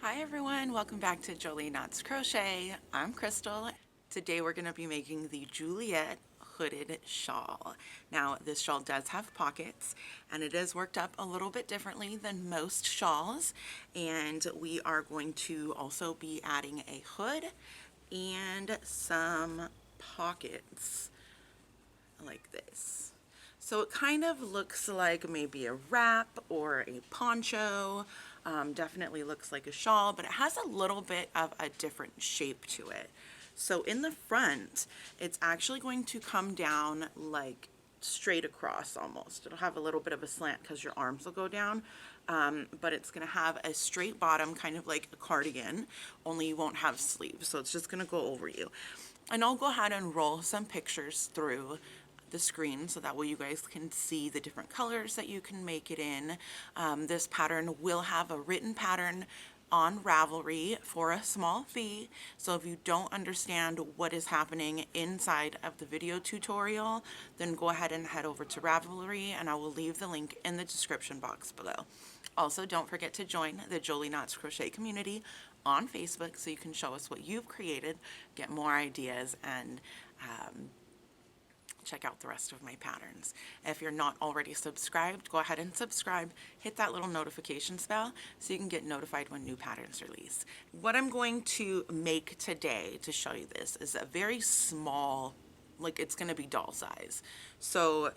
Hi everyone, welcome back to Jolie Knots Crochet. I'm Crystal. Today we're going to be making the Juliet hooded shawl. Now this shawl does have pockets and it is worked up a little bit differently than most shawls, and we are going to also be adding a hood and some pockets like this. So it kind of looks like maybe a wrap or a poncho. Definitely looks like a shawl, but it has a little bit of a different shape to it. So in the front, it's actually going to come down like straight across almost. It'll have a little bit of a slant because your arms will go down, but it's going to have a straight bottom, kind of like a cardigan, only you won't have sleeves. So it's just going to go over you. And I'll go ahead and roll some pictures through the screen so that way you guys can see the different colors that you can make it in. This pattern will have a written pattern on Ravelry for a small fee, so if you don't understand what is happening inside of the video tutorial, then go ahead and head over to Ravelry and I will leave the link in the description box below. Also, don't forget to join the Jolie Knots Crochet community on Facebook so you can show us what you've created, get more ideas, and check out the rest of my patterns. If you're not already subscribed, go ahead and subscribe. Hit that little notifications bell so you can get notified when new patterns release. What I'm going to make today to show you this is a very small, like it's going to be doll size. So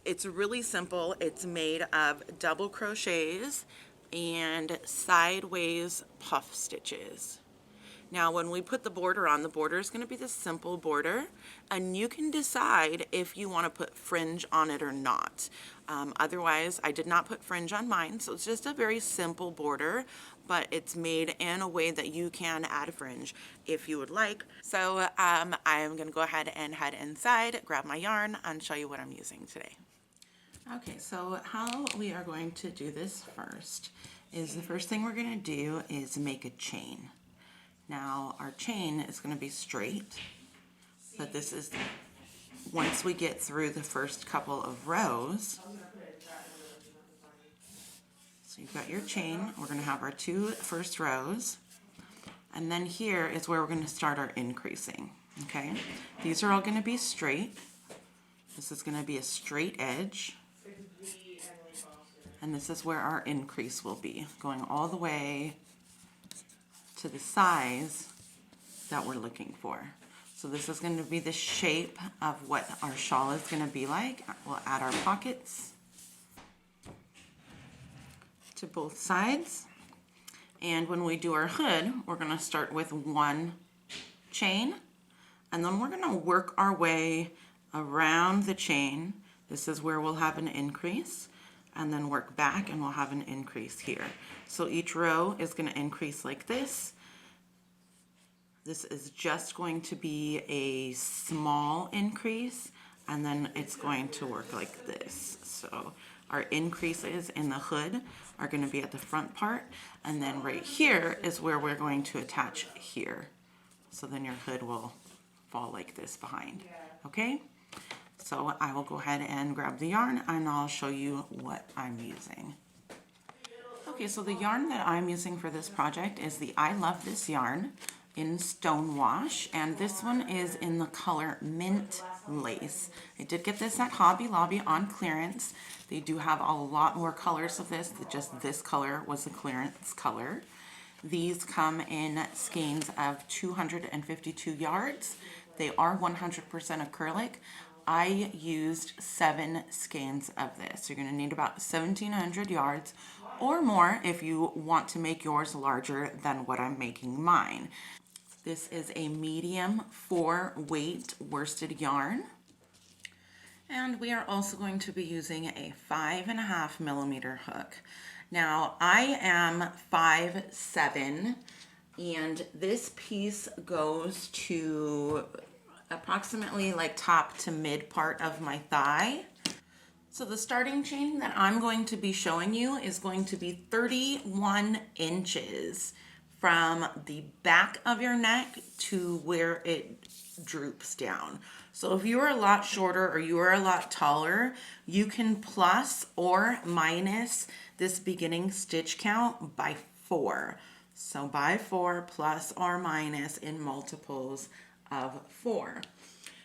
it's really simple. It's made of double crochets and sideways puff stitches. Now, when we put the border on, the border is going to be this simple border, and you can decide if you want to put fringe on it or not. Otherwise, I did not put fringe on mine, so it's just a very simple border, but it's made in a way that you can add fringe if you would like. So I am going to go ahead and head inside, grab my yarn, and show you what I'm using today. Okay, so how we are going to do this first is the first thing we're going to do is make a chain. Now our chain is going to be straight, but this is once we get through the first couple of rows. So you've got your chain, we're going to have our two first rows, and then here is where we're going to start our increasing. Okay, these are all going to be straight. This is going to be a straight edge, and this is where our increase will be, going all the way to the size that we're looking for. So this is going to be the shape of what our shawl is going to be like. We'll add our pockets to both sides. And when we do our hood, we're going to start with one chain, and then we're going to work our way around the chain. This is where we'll have an increase, and then work back and we'll have an increase here. So each row is going to increase like this. This is just going to be a small increase, and then it's going to work like this. So our increases in the hood are going to be at the front part, and then right here is where we're going to attach here. So then your hood will fall like this behind. Okay? So I will go ahead and grab the yarn and I'll show you what I'm using. Okay, so the yarn that I'm using for this project is the I Love This yarn in Stonewash, and this one is in the color Mint Lace. I did get this at Hobby Lobby on clearance. They do have a lot more colors of this, just this color was the clearance color. These come in skeins of 252 yards. They are 100% acrylic. I used 7 skeins of this. You're going to need about 1,700 yards or more if you want to make yours larger than what I'm making mine. This is a medium 4-weight worsted yarn. And we are also going to be using a 5.5 millimeter hook. Now I am 5'7", and this piece goes to approximately like top to mid part of my thigh. So the starting chain that I'm going to be showing you is going to be 31 inches from the back of your neck to where it droops down. So if you are a lot shorter or you are a lot taller, you can plus or minus this beginning stitch count by 4. So by 4 plus or minus in multiples of 4.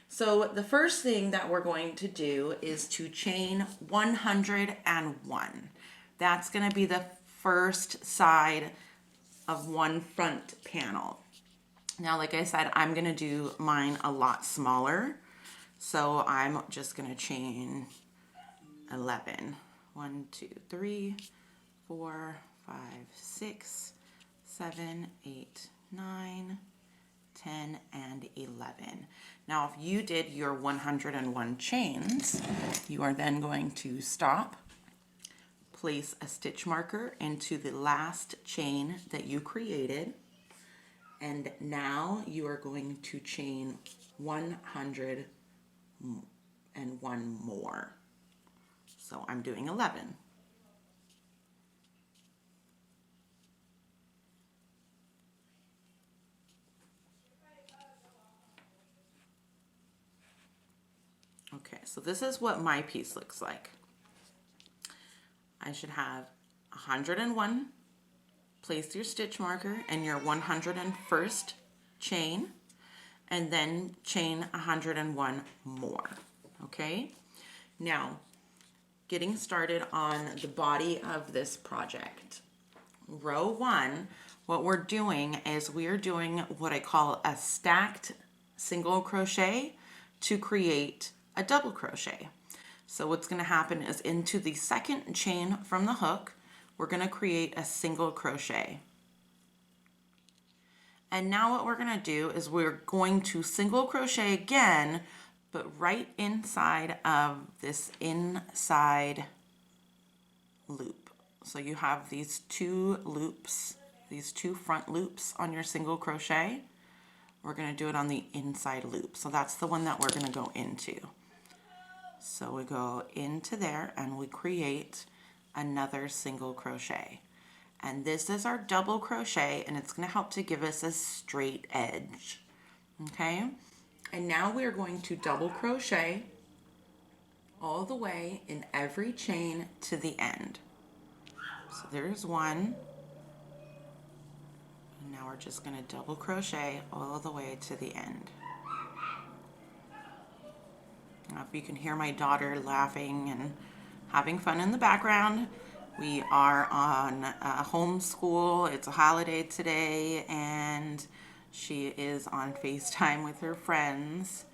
So the first thing that we're going to do is to chain 101. That's going to be the first side of one front panel. Now, like I said, I'm going to do mine a lot smaller. So I'm just going to chain 11. 1, 2, 3, 4, 5, 6, 7, 8, 9, 10, and 11. Now, if you did your 101 chains, you are then going to stop, place a stitch marker into the last chain that you created, and now you are going to chain 101 more. So I'm doing 11. Okay, so this is what my piece looks like. I should have 101, place your stitch marker and your 101st chain, and then chain 101 more, okay? Now, getting started on the body of this project. Row 1, what we're doing is we're doing what I call a stacked single crochet to create a double crochet. So what's going to happen is into the second chain from the hook, we're going to create a single crochet. And now what we're going to do is we're going to single crochet again, but right inside of this inside loop. So you have these two loops, these two front loops on your single crochet. We're going to do it on the inside loop. So that's the one that we're going to go into. So we go into there and we create another single crochet. And this is our double crochet, and it's going to help to give us a straight edge. Okay? And now we're going to double crochet all the way in every chain to the end. So there's one. And now we're just going to double crochet all the way to the end. Now, if you can hear my daughter laughing and having fun in the background, we are on homeschool. It's a holiday today, and she is on FaceTime with her friends.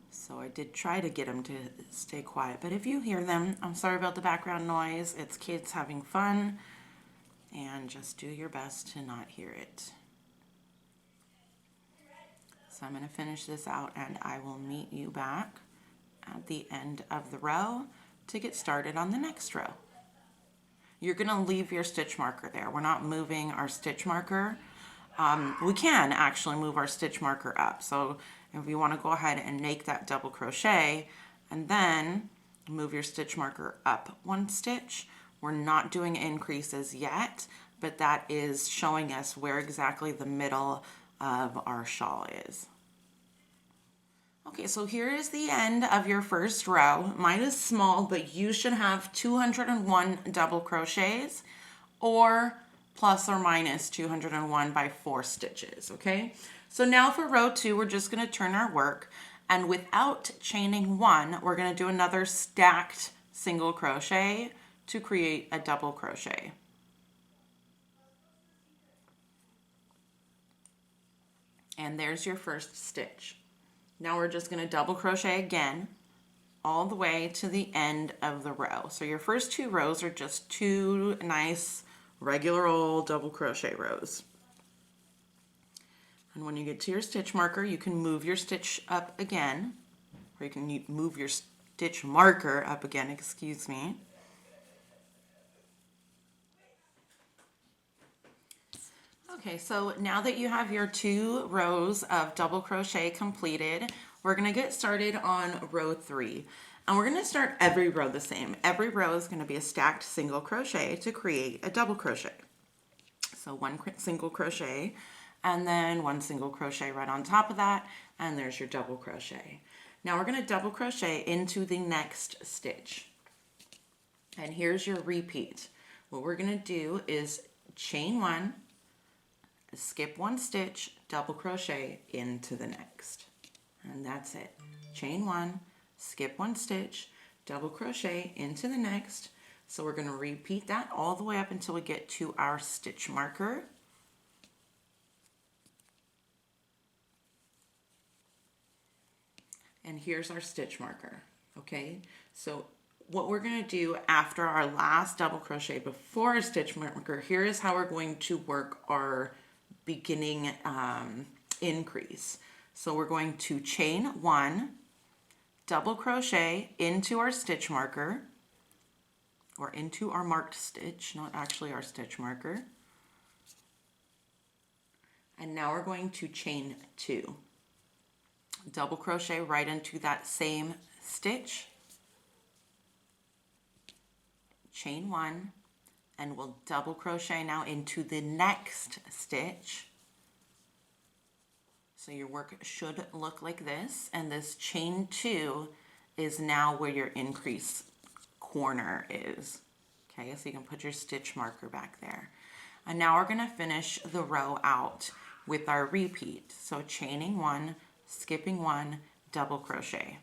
So I did try to get them to stay quiet. But if you hear them, I'm sorry about the background noise. It's kids having fun, and just do your best to not hear it. So I'm going to finish this out, and I will meet you back at the end of the row to get started on the next row. You're going to leave your stitch marker there. We're not moving our stitch marker. We can actually move our stitch marker up. So if you want to go ahead and make that double crochet and then move your stitch marker up one stitch, we're not doing increases yet, but that is showing us where exactly the middle of our shawl is. Okay, so here is the end of your first row. Mine is small, but you should have 201 double crochets or plus or minus 201 by 4 stitches, okay? So now for row 2, we're just going to turn our work, and without chaining 1, we're going to do another stacked single crochet to create a double crochet. And there's your first stitch. Now we're just going to double crochet again all the way to the end of the row. So your first 2 rows are just 2 nice regular old double crochet rows. And when you get to your stitch marker, you can move your stitch up again, or you can move your stitch marker up again, excuse me. Okay, so now that you have your 2 rows of double crochet completed, we're going to get started on row 3. And we're going to start every row the same. Every row is going to be a stacked single crochet to create a double crochet. So 1 single crochet, and then 1 single crochet right on top of that, and there's your double crochet. Now we're going to double crochet into the next stitch. And here's your repeat. What we're going to do is chain 1, skip one stitch, double crochet into the next. And that's it. Chain one, skip one stitch, double crochet into the next. So we're going to repeat that all the way up until we get to our stitch marker. And here's our stitch marker, okay? So what we're going to do after our last double crochet before our stitch marker, here is how we're going to work our beginning increase. So we're going to chain one, double crochet into our stitch marker, or into our marked stitch, not actually our stitch marker. And now we're going to chain two. Double crochet right into that same stitch, chain one, and we'll double crochet now into the next stitch. So your work should look like this, and this chain two is now where your increase corner is. Okay, so you can put your stitch marker back there. And now we're going to finish the row out with our repeat. So chaining one, skipping one, double crochet.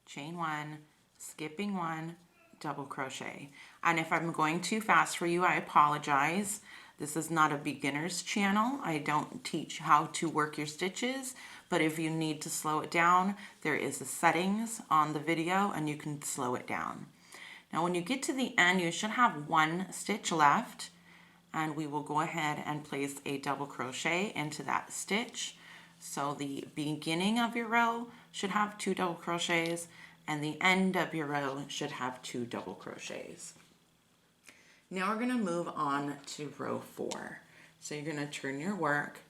Chain one, skipping one, double crochet. And if I'm going too fast for you, I apologize. This is not a beginner's channel. I don't teach how to work your stitches, but if you need to slow it down, there is the settings on the video and you can slow it down. Now when you get to the end, you should have one stitch left, and we will go ahead and place a double crochet into that stitch. So the beginning of your row should have 2 double crochets, and the end of your row should have 2 double crochets. Now we're going to move on to row 4. So you're going to turn your work,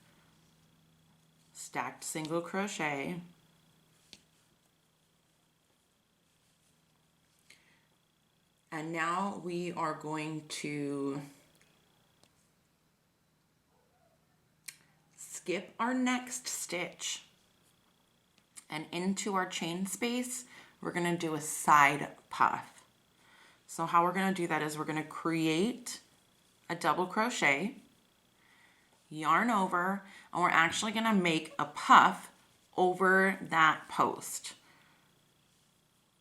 stacked single crochet, and now we are going to skip our next stitch, and into our chain space we're going to do a side puff. So how we're going to do that is we're going to create a double crochet, yarn over, and we're actually going to make a puff over that post.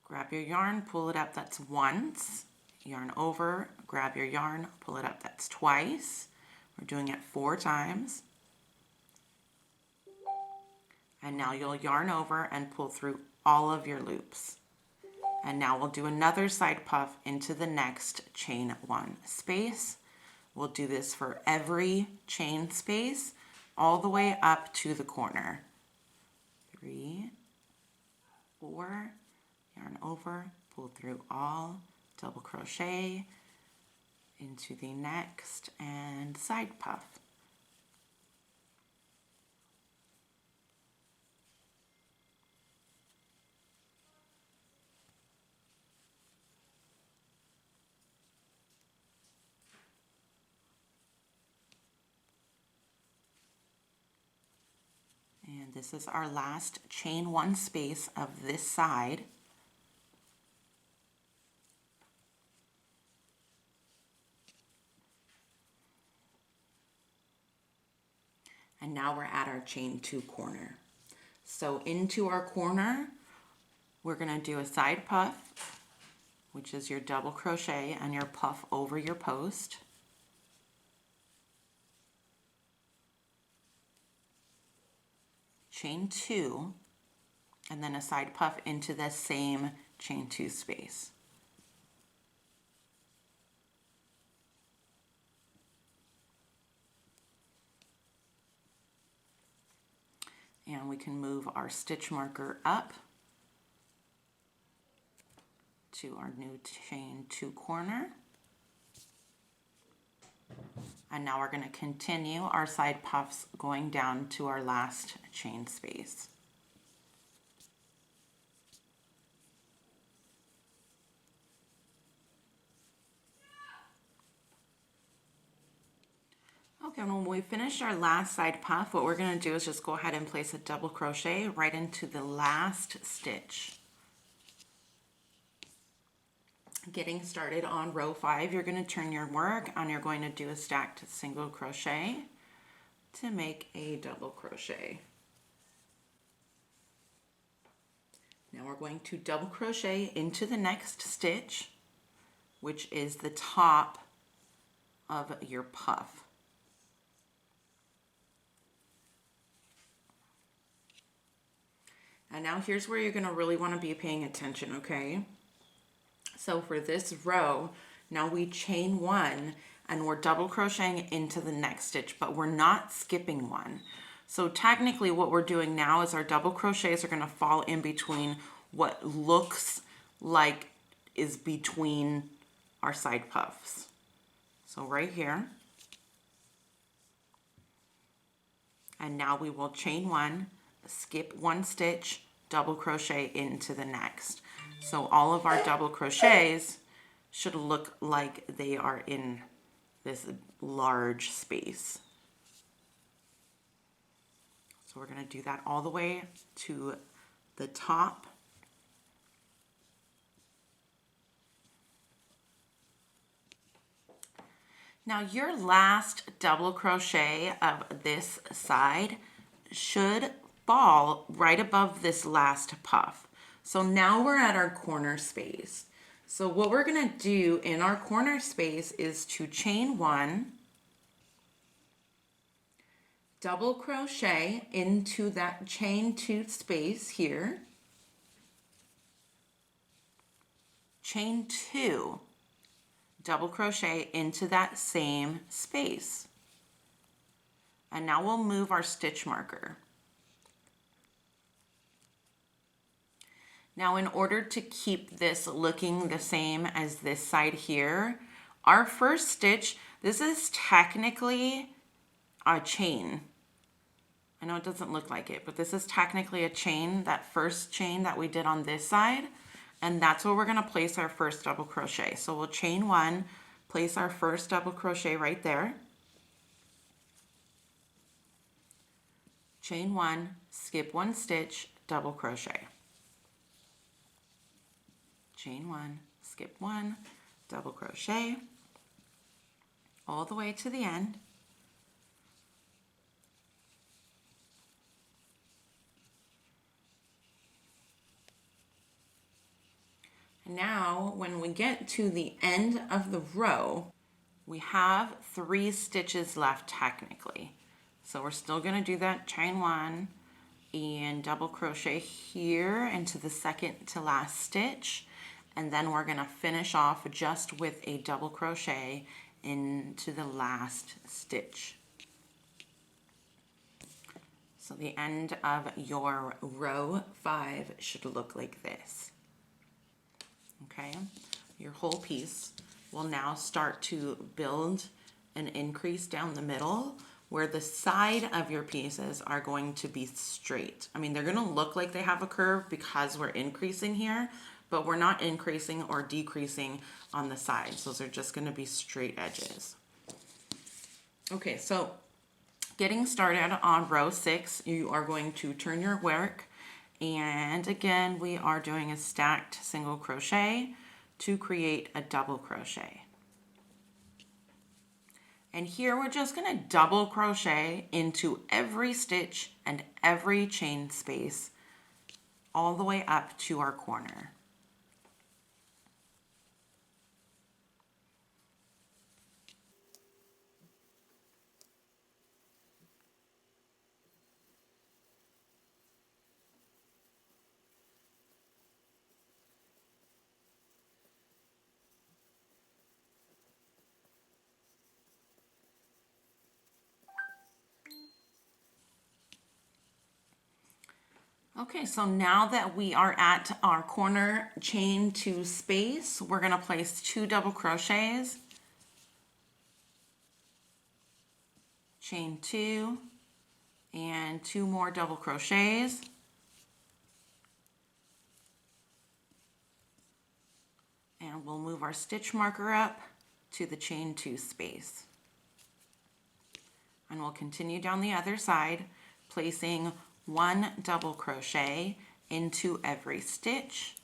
Grab your yarn, pull it up, that's once, yarn over, grab your yarn, pull it up, that's twice. We're doing it 4 times. And now you'll yarn over and pull through all of your loops. And now we'll do another side puff into the next chain 1 space. We'll do this for every chain space all the way up to the corner. 3, 4, yarn over, pull through all, double crochet into the next, and side puff. And this is our last chain 1 space of this side. And now we're at our chain 2 corner. So into our corner, we're going to do a side puff, which is your double crochet and your puff over your post. Chain 2, and then a side puff into the same chain 2 space. And we can move our stitch marker up to our new chain 2 corner. And now we're going to continue our side puffs going down to our last chain space. Okay, when we finish our last side puff, what we're going to do is just go ahead and place a double crochet right into the last stitch. Getting started on row 5, you're going to turn your work and you're going to do a stacked single crochet to make a double crochet. Now we're going to double crochet into the next stitch, which is the top of your puff. And now here's where you're going to really want to be paying attention, okay? So for this row, now we chain 1 and we're double crocheting into the next stitch, but we're not skipping one. So technically what we're doing now is our double crochets are going to fall in between what looks like is between our side puffs. So right here. And now we will chain 1, skip 1 stitch, double crochet into the next. So all of our double crochets should look like they are in this large space. So we're going to do that all the way to the top. Now your last double crochet of this side should fall right above this last puff. So now we're at our corner space. So what we're going to do in our corner space is to chain 1, double crochet into that chain 2 space here, chain 2, double crochet into that same space. And now we'll move our stitch marker. Now in order to keep this looking the same as this side here, our first stitch, this is technically a chain. I know it doesn't look like it, but this is technically a chain, that first chain that we did on this side, and that's where we're going to place our first double crochet. So we'll chain 1, place our first double crochet right there, chain 1, skip 1 stitch, double crochet. Chain 1, skip 1, double crochet, all the way to the end. And now when we get to the end of the row, we have 3 stitches left technically. So we're still going to do that chain 1 and double crochet here into the second to last stitch. And then we're going to finish off just with a double crochet into the last stitch. So the end of your row 5 should look like this. Okay, your whole piece will now start to build an increase down the middle where the side of your pieces are going to be straight. I mean, they're going to look like they have a curve because we're increasing here, but we're not increasing or decreasing on the sides. Those are just going to be straight edges. Okay, so getting started on row 6, you are going to turn your work, and again we are doing a stacked single crochet to create a double crochet. And here we're just going to double crochet into every stitch and every chain space all the way up to our corner. Okay, so now that we are at our corner chain 2 space, we're going to place 2 double crochets, chain 2, and 2 more double crochets, and we'll move our stitch marker up to the chain 2 space. And we'll continue down the other side, placing 1 double crochet into every stitch,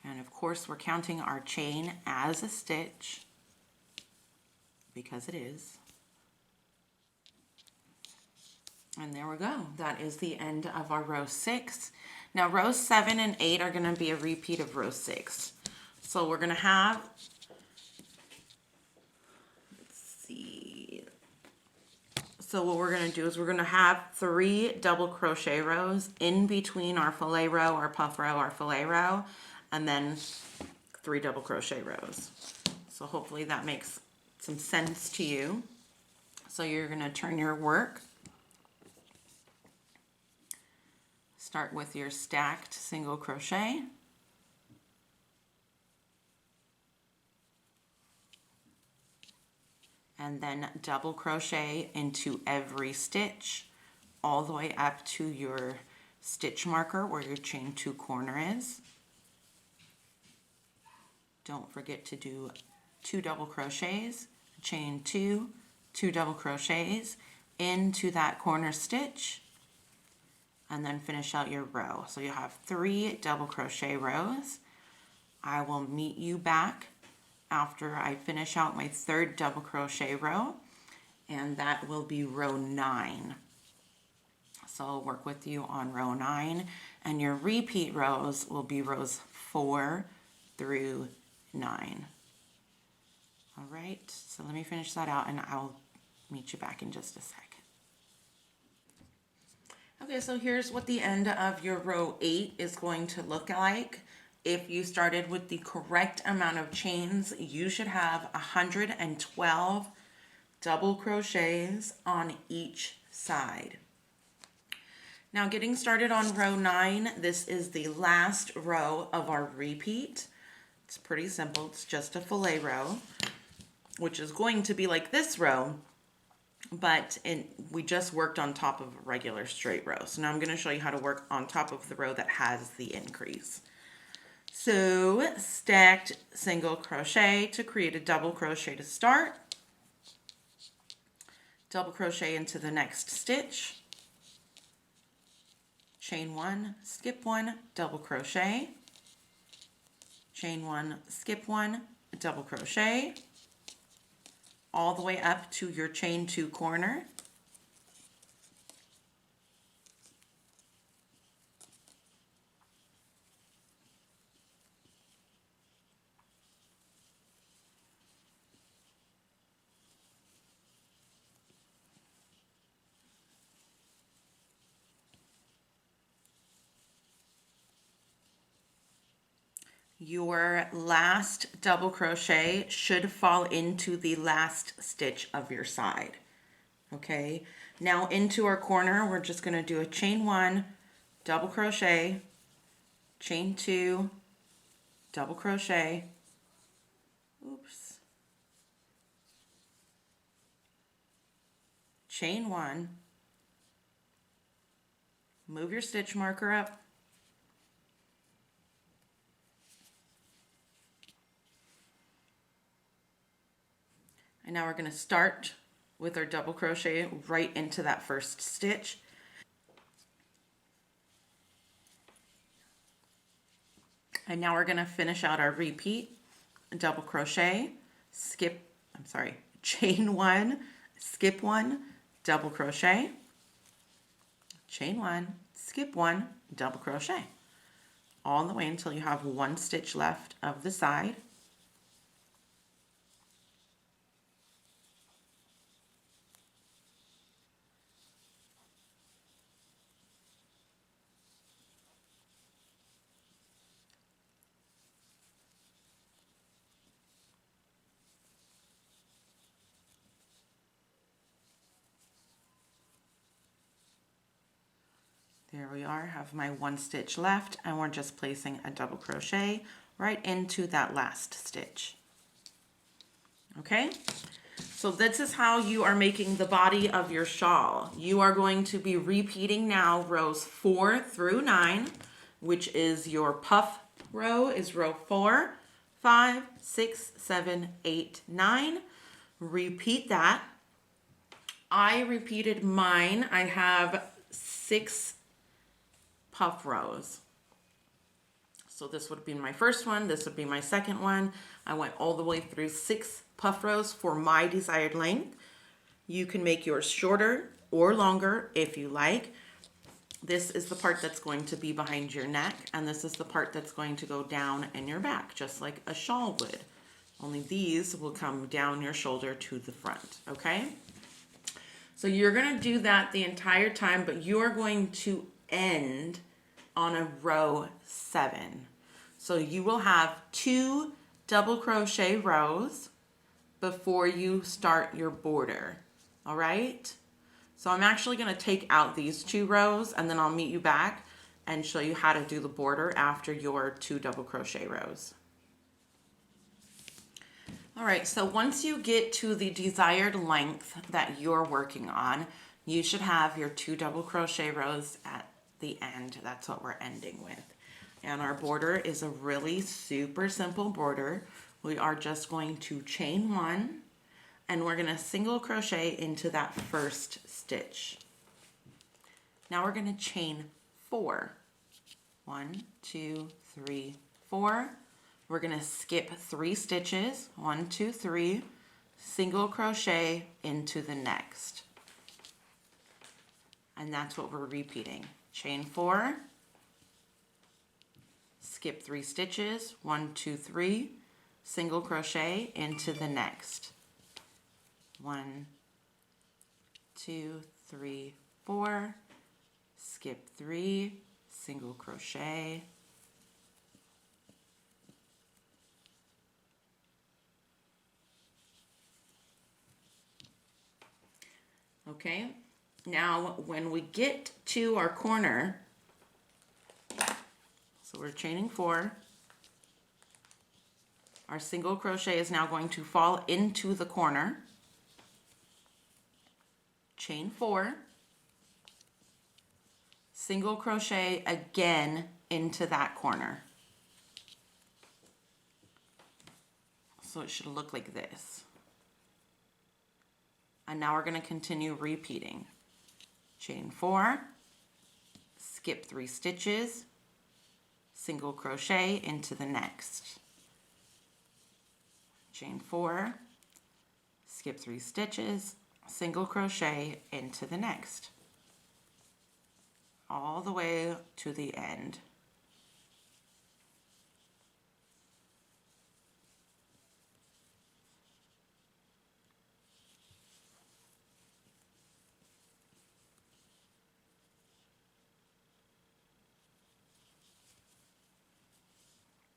And of course, we're counting our chain as a stitch because it is. And there we go. That is the end of our row 6. Now rows 7 and 8 are going to be a repeat of row 6. So we're going to have, let's see. So what we're going to do is we're going to have 3 double crochet rows in between our fillet row, our puff row, our fillet row, and then 3 double crochet rows. So hopefully that makes some sense to you. So you're going to turn your work. Start with your stacked single crochet. And then double crochet into every stitch all the way up to your stitch marker where your chain 2 corner is. Don't forget to do 2 double crochets, chain 2, 2 double crochets into that corner stitch, and then finish out your row. So you have 3 double crochet rows. I will meet you back after I finish out my 3rd double crochet row, and that will be row 9. So I'll work with you on row 9, and your repeat rows will be rows 4 through 9. All right, so let me finish that out and I'll meet you back in just a sec. Okay, so here's what the end of your row 8 is going to look like. If you started with the correct amount of chains, you should have 112 double crochets on each side. Now getting started on row 9, this is the last row of our repeat. It's pretty simple, it's just a fillet row, which is going to be like this row, but we just worked on top of a regular straight row. So now I'm going to show you how to work on top of the row that has the increase. So stacked single crochet to create a double crochet to start, double crochet into the next stitch, chain 1, skip 1, double crochet, chain 1, skip 1, double crochet, all the way up to your chain 2 corner. Your last double crochet should fall into the last stitch of your side. Okay, now into our corner, we're just going to do a chain 1, double crochet, chain 2, double crochet, oops, chain 1, move your stitch marker up, and now we're going to start with our double crochet right into that first stitch. And now we're going to finish out our repeat, double crochet, chain 1, skip 1, double crochet, chain 1, skip 1, double crochet, all the way until you have 1 stitch left of the side. There we are, have my 1 stitch left, and we're just placing a double crochet right into that last stitch. Okay, so this is how you are making the body of your shawl. You are going to be repeating now rows 4 through 9, which is your puff row is row 4, 5, 6, 7, 8, 9. Repeat that. I repeated mine. I have 6 puff rows. So this would be my first one, this would be my second one. I went all the way through 6 puff rows for my desired length. You can make yours shorter or longer if you like. This is the part that's going to be behind your neck, and this is the part that's going to go down in your back, just like a shawl would. Only these will come down your shoulder to the front, okay? So you're gonna do that the entire time, but you're going to end on a row 7. So you will have 2 double crochet rows before you start your border, all right? So I'm actually gonna take out these 2 rows and then I'll meet you back and show you how to do the border after your 2 double crochet rows. All right, so once you get to the desired length that you're working on, you should have your 2 double crochet rows at the end. That's what we're ending with. And our border is a really super simple border. We are just going to chain 1 and we're gonna single crochet into that first stitch. Now we're gonna chain 4. 1, 2, 3, 4. We're gonna skip 3 stitches, 1, 2, 3, single crochet into the next. And that's what we're repeating. Chain 4, skip 3 stitches, 1, 2, 3, single crochet into the next. 1, 2, 3, 4, skip 3, single crochet. Okay, now when we get to our corner, so we're chaining 4, our single crochet is now going to fall into the corner, chain 4, single crochet again into that corner. So it should look like this. And now we're going to continue repeating. Chain 4, skip 3 stitches, single crochet into the next. Chain 4, skip 3 stitches, single crochet into the next. All the way to the end.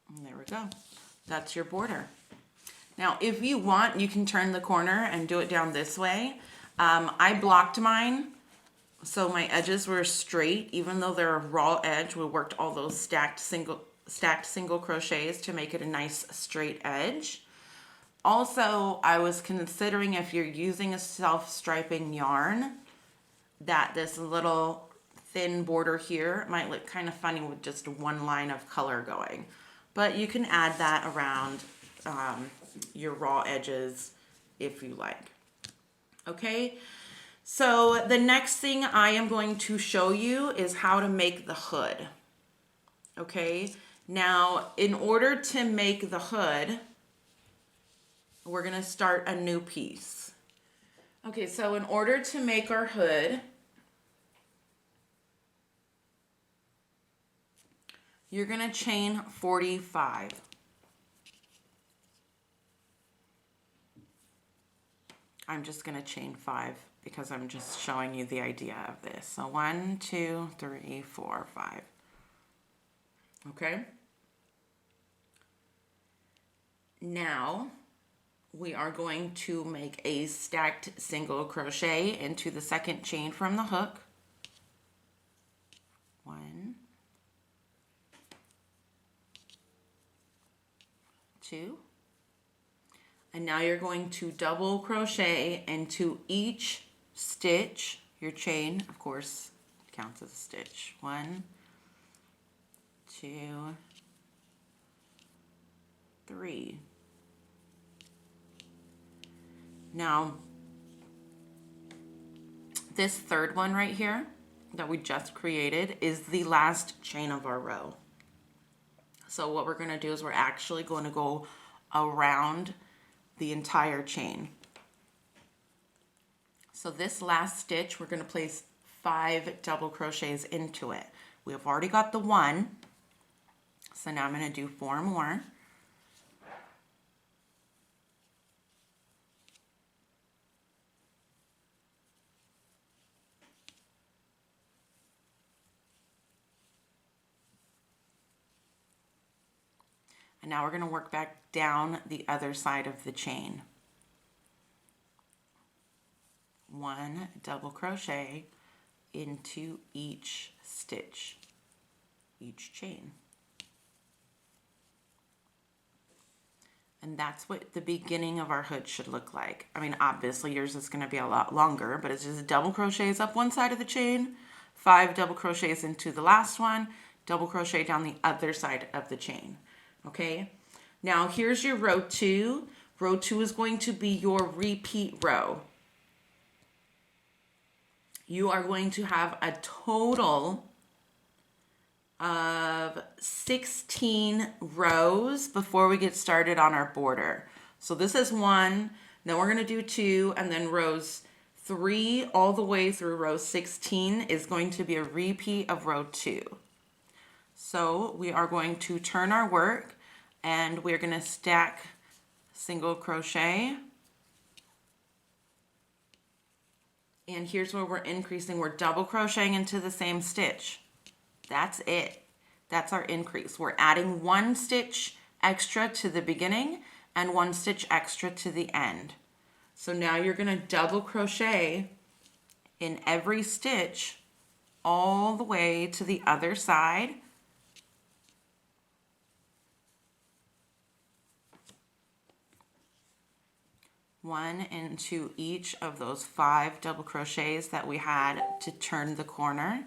And there we go. That's your border. Now, if you want, you can turn the corner and do it down this way. I blocked mine, so my edges were straight, even though they're a raw edge. We worked all those stacked single crochets to make it a nice straight edge. Also, I was considering if you're using a self-striping yarn, that this little thin border here might look kind of funny with just one line of color going. But you can add that around your raw edges if you like. Okay, so the next thing I am going to show you is how to make the hood. Okay, now in order to make the hood, we're gonna start a new piece. Okay, so in order to make our hood, you're gonna chain 45. I'm just gonna chain 5 because I'm just showing you the idea of this. So 1, 2, 3, 4, 5. Okay? Now, we are going to make a stacked single crochet into the second chain from the hook. 1, 2, and now you're going to double crochet into each stitch. Your chain, of course, counts as a stitch. 1, 2, 3. Now, this third one right here that we just created is the last chain of our row. So what we're going to do is we're actually going to go around the entire chain. So this last stitch, we're going to place 5 double crochets into it. We have already got the 1, so now I'm going to do 4 more. And now we're going to work back down the other side of the chain. 1 double crochet into each stitch, each chain. And that's what the beginning of our hood should look like. I mean, obviously yours is going to be a lot longer, but it's just double crochets up one side of the chain, 5 double crochets into the last one, double crochet down the other side of the chain. Okay, now here's your row 2. Row 2 is going to be your repeat row. You are going to have a total of 16 rows before we get started on our border. So this is 1, then we're going to do 2, and then rows 3 all the way through row 16 is going to be a repeat of row 2. So we are going to turn our work and we're going to stack single crochet. And here's where we're increasing. We're double crocheting into the same stitch. That's it. That's our increase. We're adding 1 stitch extra to the beginning and 1 stitch extra to the end. So now you're going to double crochet in every stitch all the way to the other side. One into each of those 5 double crochets that we had to turn the corner.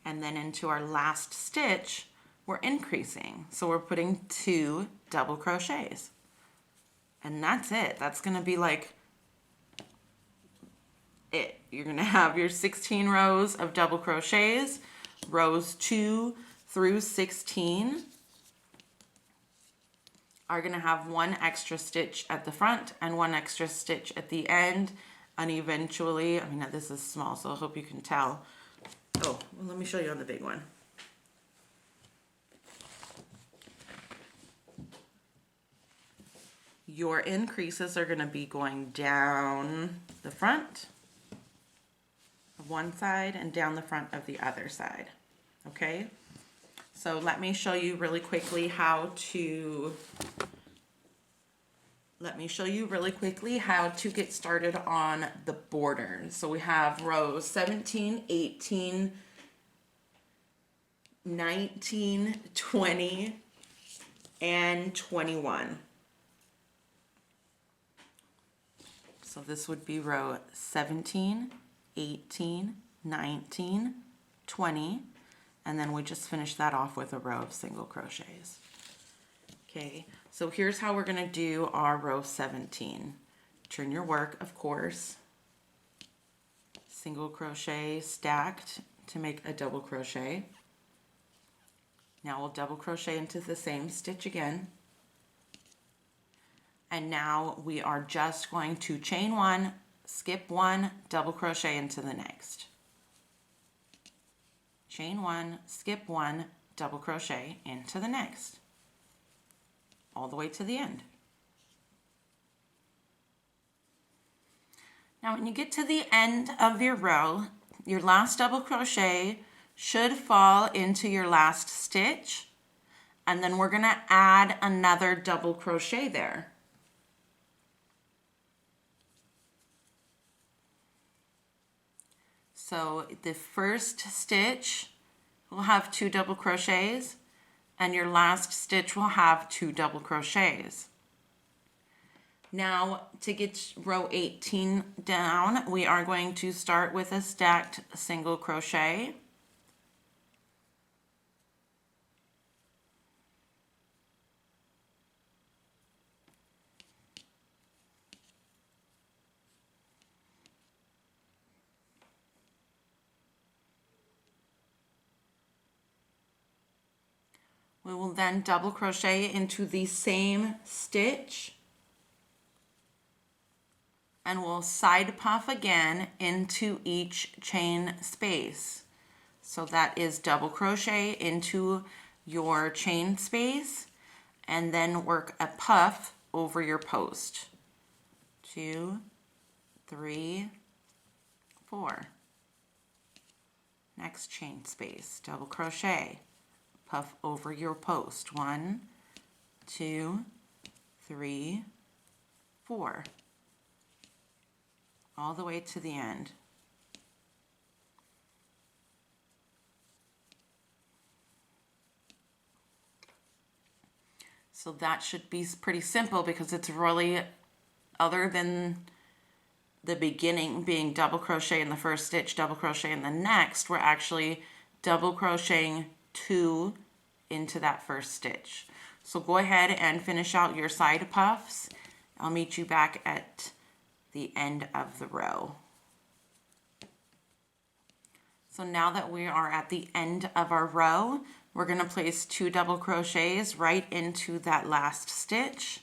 And then into our last stitch, we're increasing. So we're putting 2 double crochets. And that's it. That's going to be like it. You're going to have your 16 rows of double crochets, rows 2 through 16 are going to have 1 extra stitch at the front and 1 extra stitch at the end, and eventually, I mean, this is small, so I hope you can tell. Oh, well, let me show you on the big one. Your increases are going to be going down the front of one side and down the front of the other side. Okay, so let me show you really quickly how to get started on the border. So we have rows 17, 18, 19, 20, and 21. So this would be row 17, 18, 19, 20, and then we just finish that off with a row of single crochets. Okay, so here's how we're going to do our row 17. Turn your work, of course, single crochet stacked to make a double crochet. Now we'll double crochet into the same stitch again. And now we are just going to chain 1, skip 1, double crochet into the next. Chain 1, skip 1, double crochet into the next, all the way to the end. Now when you get to the end of your row, your last double crochet should fall into your last stitch, and then we're going to add another double crochet there. So the first stitch will have 2 double crochets, and your last stitch will have 2 double crochets. Now to get row 18 down, we are going to start with a stacked single crochet. We will then double crochet into the same stitch, and we'll side puff again into each chain space. So that is double crochet into your chain space and then work a puff over your post. 2, 3, 4. Next chain space, double crochet, puff over your post. 1, 2, 3, 4. All the way to the end. So that should be pretty simple because it's really, other than the beginning being double crochet in the first stitch, double crochet in the next, we're actually double crocheting 2 into that first stitch. So go ahead and finish out your side puffs. I'll meet you back at the end of the row. So now that we are at the end of our row, we're going to place 2 double crochets right into that last stitch.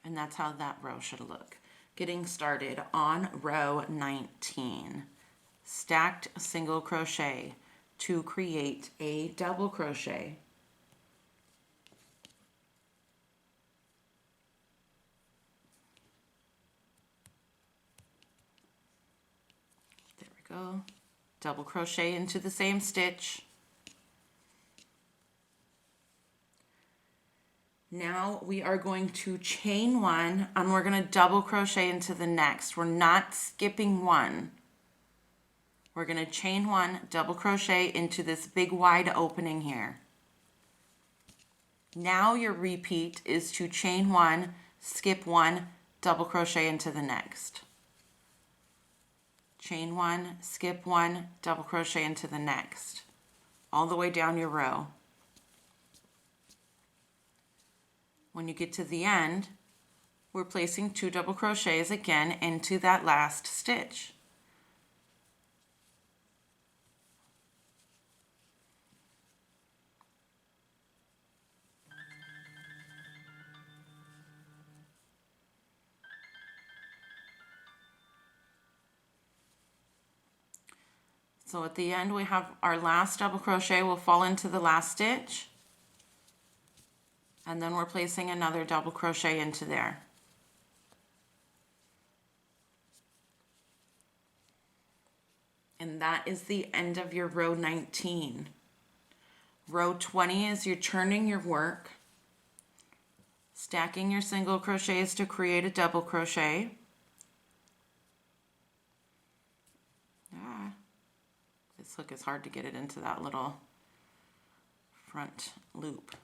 And that's how that row should look. Getting started on row 19. Stacked single crochet to create a double crochet. There we go. Double crochet into the same stitch. Now we are going to chain 1 and we're going to double crochet into the next. We're not skipping 1. We're going to chain 1, double crochet into this big wide opening here. Now your repeat is to chain 1, skip 1, double crochet into the next. Chain 1, skip 1, double crochet into the next. All the way down your row. When you get to the end, we're placing 2 double crochets again into that last stitch. So at the end we have our last double crochet will fall into the last stitch. And then we're placing another double crochet into there. And that is the end of your row 19. Row 20 is you're turning your work, stacking your single crochets to create a double crochet. This hook is hard to get it into that little front loop.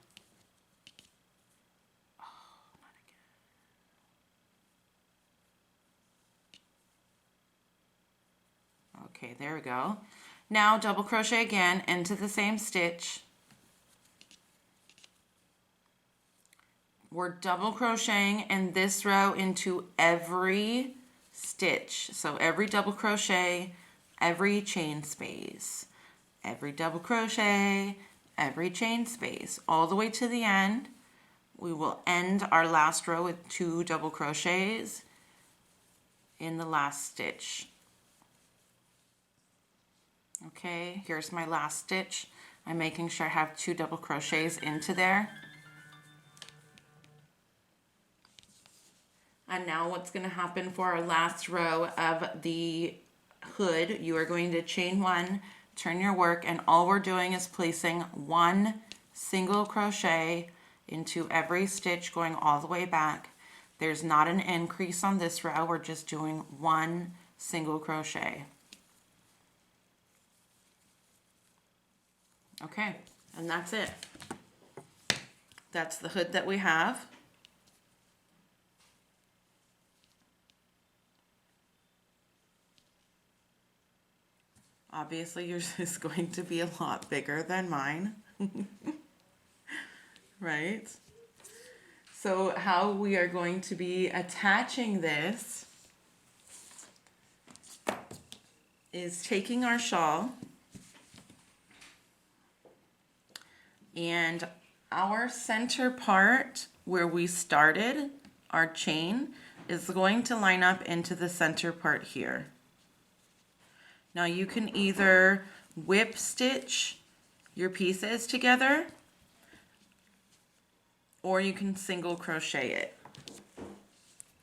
Okay, there we go. Now double crochet again into the same stitch. We're double crocheting in this row into every stitch. So every double crochet, every chain space, every double crochet, every chain space, all the way to the end. We will end our last row with 2 double crochets in the last stitch. Okay, here's my last stitch. I'm making sure I have 2 double crochets into there. And now what's going to happen for our last row of the hood, you are going to chain 1, turn your work, and all we're doing is placing 1 single crochet into every stitch going all the way back. There's not an increase on this row, we're just doing 1 single crochet. Okay, and that's it. That's the hood that we have. Obviously yours is going to be a lot bigger than mine, right? So how we are going to be attaching this is taking our shawl And our center part where we started our chain is going to line up into the center part here. Now you can either whip stitch your pieces together, or you can single crochet it.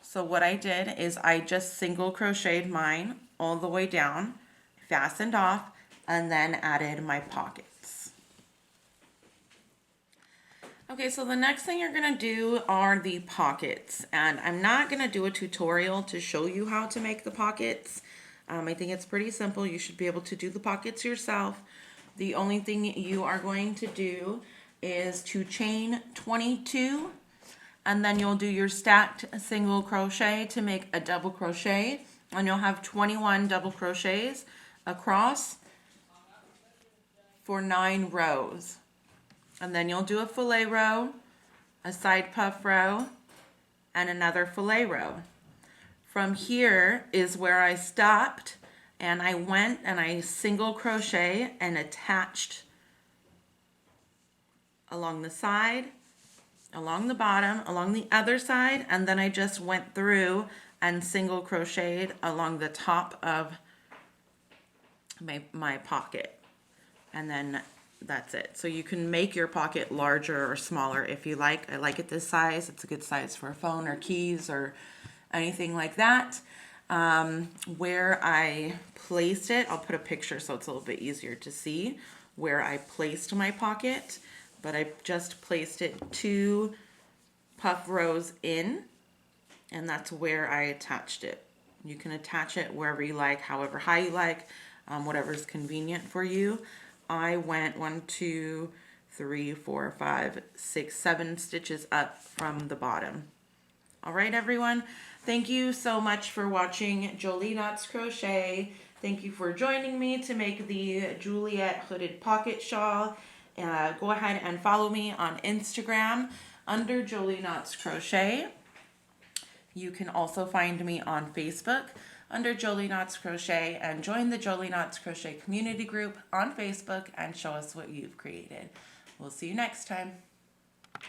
So what I did is I just single crocheted mine all the way down, fastened off, and then added my pockets. Okay, so the next thing you're gonna do are the pockets, and I'm not gonna do a tutorial to show you how to make the pockets. I think it's pretty simple. You should be able to do the pockets yourself. The only thing you are going to do is to chain 22, and then you'll do your stacked single crochet to make a double crochet, and you'll have 21 double crochets across for 9 rows. And then you'll do a fillet row, a side puff row, and another fillet row. From here is where I stopped, and I went and I single crochet and attached along the side, along the bottom, along the other side, and then I just went through and single crocheted along the top of my pocket. And then that's it. So you can make your pocket larger or smaller if you like. I like it this size. It's a good size for a phone or keys or anything like that. Where I placed it, I'll put a picture so it's a little bit easier to see where I placed my pocket, but I just placed it 2 puff rows in, and that's where I attached it. You can attach it wherever you like, however high you like, whatever's convenient for you. I went 1, 2, 3, 4, 5, 6, 7 stitches up from the bottom. All right, everyone. Thank you so much for watching Jolie Knots Crochet. Thank you for joining me to make the Juliet hooded pocket shawl. Go ahead and follow me on Instagram under Jolie Knots Crochet. You can also find me on Facebook under Jolie Knots Crochet, and join the Jolie Knots Crochet community group on Facebook and show us what you've created. We'll see you next time.